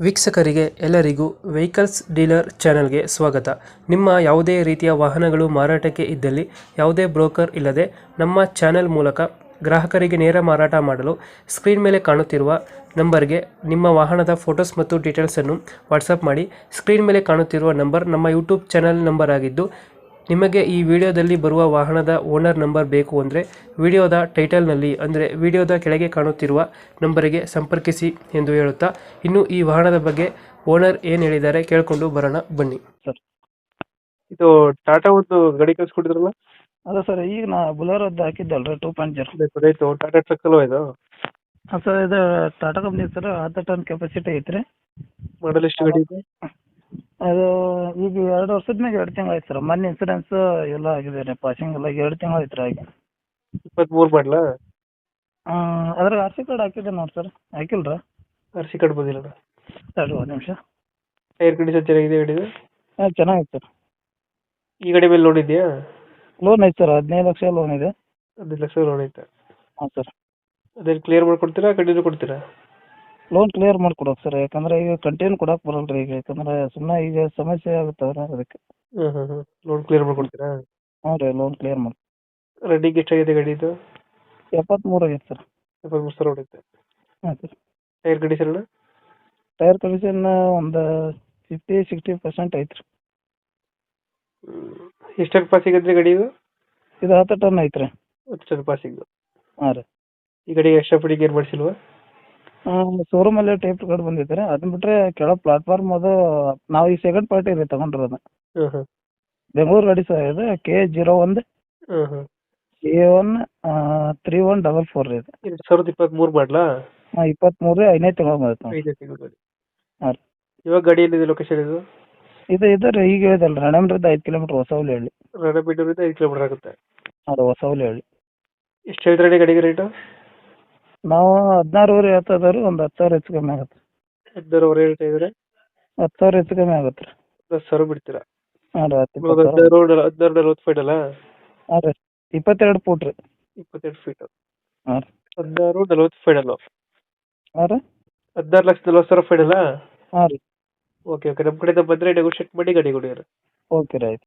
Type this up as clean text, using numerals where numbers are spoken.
ವೀಕ್ಷಕರಿಗೆ ಎಲ್ಲರಿಗೂ vehicles dealer ಚಾನೆಲ್ಗೆ ಸ್ವಾಗತ. ನಿಮ್ಮ ಯಾವುದೇ ರೀತಿಯ ವಾಹನಗಳು ಮಾರಾಟಕ್ಕೆ ಇದ್ದಲ್ಲಿ ಯಾವುದೇ ಬ್ರೋಕರ್ ಇಲ್ಲದೆ ನಮ್ಮ ಚಾನೆಲ್ ಮೂಲಕ ಗ್ರಾಹಕರಿಗೆ ನೇರ ಮಾರಾಟ ಮಾಡಲು ಸ್ಕ್ರೀನ್ ಮೇಲೆ ಕಾಣುತ್ತಿರುವ ನಂಬರ್ಗೆ ನಿಮ್ಮ ವಾಹನದ ಫೋಟೋಸ್ ಮತ್ತು ಡೀಟೇಲ್ಸನ್ನು ವಾಟ್ಸಪ್ ಮಾಡಿ. ಸ್ಕ್ರೀನ್ ಮೇಲೆ ಕಾಣುತ್ತಿರುವ ನಂಬರ್ ನಮ್ಮ ಯೂಟ್ಯೂಬ್ ಚಾನೆಲ್ ನಂಬರ್ ಆಗಿದ್ದು, ನಿಮಗೆ ಈ ವಿಡಿಯೋದಲ್ಲಿ ಬರುವ ವಾಹನದ ಓನರ್ ನಂಬರ್ ಬೇಕು ಅಂದರೆ ವಿಡಿಯೋದ ಟೈಟಲ್ನಲ್ಲಿ ಅಂದರೆ ವಿಡಿಯೋದ ಕೆಳಗೆ ಕಾಣುತ್ತಿರುವ ನಂಬರಿಗೆ ಸಂಪರ್ಕಿಸಿ ಎಂದು ಹೇಳುತ್ತಾ, ಇನ್ನು ಈ ವಾಹನದ ಬಗ್ಗೆ ಓನರ್ ಏನು ಹೇಳಿದ್ದಾರೆ ಕೇಳಿಕೊಂಡು ಬರೋಣ ಬನ್ನಿ. ಸರ್ ಇದು ಟಾಟಾ ಒಂದು ಗಾಡಿ ಕಳಿಸ್ಕೊಟ್ಟಿದ್ರಲ್ಲ, ಅದ ಸರ್ ಈಗ ನಾ ಬುಲೋರದ್ದು ಹಾಕಿದ್ದಲ್ರಿ 2.0. ಗೊತ್ತಾಯ್ತು. ಟಾಟಾ ಟ್ರಕ್ ಅಲ್ವಾ ಇದು? ಹಾಂ ಸರ್, ಇದು Tata company sir. 10 ton capacity ಐತ್ರಿ. ಮಾಡಲ್ ಎಷ್ಟು ಗಾಡಿ ಇದೆ? ಅದು ಈಗ 2 ವರ್ಷದ ಮ್ಯಾಗ 2 ತಿಂಗಳು ಆಯ್ತು ಸರ್. ಮೊನ್ನೆ ಇನ್ಸೂರೆನ್ಸ್ ಎಲ್ಲ ಆಗಿದೆ ರೀ, ಪಾಸಿಂಗ್ ಎಲ್ಲ 2 ತಿಂಗಳು ಆಯ್ತು ರೀ ಆಗಿ. 23 ಮಾಡಲ? ಅದ್ರಾಗ ಆರ್ ಸಿ ಕಾರ್ಡ್ ಹಾಕಿದ್ದೆ ನೋಡಿ ಸರ್. ಹಾಕಿಲ್ರ? RC ಕಾರ್ಡ್ ಬಂದಿಲ್ಲ. ಸರ್ ಒಂದು ನಿಮಿಷ. ಟೈರ್ ಕಂಡೀಷನ್ ಚೆನ್ನಾಗಿದೆ ಗಾಡಿದು? ಹಾಂ ಚೆನ್ನಾಗಿತ್ತು ಸರ್. ಈ ಗಾಡಿ ಮೇಲೆ ಲೋನ್ ಇದೆಯಾ? ಲೋನ್ ಐತೆ ಸರ್, 15 ಲಕ್ಷ ಲೋನ್ ಇದೆ. 15 ಲಕ್ಷ ಲೋನ್ ಐತೆ. ಹಾಂ ಸರ್. ಅದೇನು ಕ್ಲಿಯರ್ ಮಾಡ್ಕೊಡ್ತೀರಾ, ಕಂಟಿನ್ಯೂ ಕೊಡ್ತೀರಾ? ಲೋನ್ ಕ್ಲಿಯರ್ ಮಾಡ್ಕೊಡೋಕೆ ಸರ್, ಯಾಕಂದ್ರೆ ಈಗ ಕಂಟಿನ್ಯೂ ಕೊಡಕ್ಕೆ ಬರಲ್ಲ ರೀ ಈಗ, ಯಾಕಂದ್ರೆ ಸುಮ್ಮನೆ ಈಗ ಸಮಸ್ಯೆ ಆಗುತ್ತೆ ಅದಕ್ಕೆ. ಲೋನ್ ಕ್ಲಿಯರ್ ಮಾಡ್ಕೊಡ್ತೀರಾ? ಹ್ಞೂ ರೀ, ಲೋನ್ ಕ್ಲಿಯರ್ ಮಾಡಿ. ರನ್ನಿಂಗ್ ಎಷ್ಟಾಗಿದೆ ಗಾಡಿದು? 73 ಆಗೈತೆ ಸರ್. 73 ಸಾವಿರ ಹೊಡೆಯುತ್ತೆ. ಹಾಂ sir. Tyre condition? Tyre condition ಒಂದು 50-60% ಐತ್ರಿ. ಎಷ್ಟಕ್ಕೆ ಪಾಸಿಂಗ್ ಅಂದ್ರೆ ಗಾಡಿ ಇದು? ಇದು 10 ಟನ್ ಐತ್ರಿ. 10 ಟನ್ ಪಾಸಿಂಗ್. ಹಾಂ ರೀ. ಈ ಗಾಡಿಗೆ ಎಕ್ಸ್ಟ್ರಾ ಫಿಟ್ಟಿಂಗ್ ಏನು ಮಾಡಿಸಿಲ್ವಾ? ಶೋರೂಮಲ್ಲೇ ಟೇಪ್ ಕಾರ್ಡ್ ಬಂದೈತೆ ರೀ. ಅದನ್ನ ಬಿಟ್ಟರೆ ಕೆಳಗೆ ಪ್ಲಾಟ್ಫಾರ್ಮ್ ಅದು ನಾವು ಈ ಸೆಕೆಂಡ್ ಪಾರ್ಟಿ ರೀ ತಗೊಂಡಿರೋದು. ಹಾಂ ಹಾಂ ಬೆಂಗಳೂರು ಗಾಡಿ ಸರ್ ಇದು. K01 ಹಾಂ ಹಾಂ A1 3144 ರೀ ಇದು. 2023 ಮಾಡಲಾ? ಹಾಂ 23 5ನೇ ತಿಂಗಳು ಬಂದೈತೆ ನೋಡಿ. 5 ತಿಂಗಳು ಗಾಡಿ. ಹಾಂ ರೀ. ಇವಾಗ ಗಾಡಿ ಎಲ್ಲಿದೆ ಲೊಕೇಶನ್ ಇದು? ಇದು ರೀ ಈಗ ಹೇಳಿದಲ್ಲ ರೀ, ರಾಣೆಬೆನ್ನೂರಿಂದ 5 ಕಿಲೋಮೀಟ್ರ್, ಹೊಸಹುಲಿ ಹಳ್ಳಿ. ರಾಣೆಬೆನ್ನೂರಿಂದ 5 ಕಿಲೋಮೀಟರ್ ಆಗುತ್ತೆ. ಅದು ಹೊಸಹುಲಿ ಹಳ್ಳಿ. ಎಷ್ಟು ಹೇಳ್ತಾರೆ ಗಾಡಿಗೆ ರೇಟು? ನಾವು 16,000 ಹೇಳ್ತಾ ಇದ್ದಾರೆ, ಒಂದು 10,000 ಹೆಚ್ಚು ಕಮ್ಮಿ ಆಗುತ್ತೆ. 16,000 ಹೇಳ್ತಾ ಇದ್ದಾರೆ. 10,000 ಹೆಚ್ಚು ಕಮ್ಮಿ ಆಗುತ್ತೆ ರೀ. 10,000 ಬಿಡ್ತೀರಾ? ಹಾಂ ರೀ. 16 ಫೀಟ್ ಅಲ್ಲ? ಹಾಂ ರೀ. 22 ಫೂಟ್ ರೀ. 22 ಫೀಟ್. ಹಾಂ ರೀ. 16 ಫೀಟ್ ಅಲ್ಲ? ಹಾಂ ರೀ. 16,40,000 ಫೀಟ್ ಅಲ್ಲ? ಹಾಂ ರೀ. ಓಕೆ ಓಕೆ, ನಮ್ಮ ಕಡೆಯಿಂದ ಬಂದರೆ ನೆಗೋಷಿಯೇಟ್ ಮಾಡಿ ಗಾಡಿ ಕೊಡಿ. ಓಕೆ ರೀ, ಆಯ್ತು.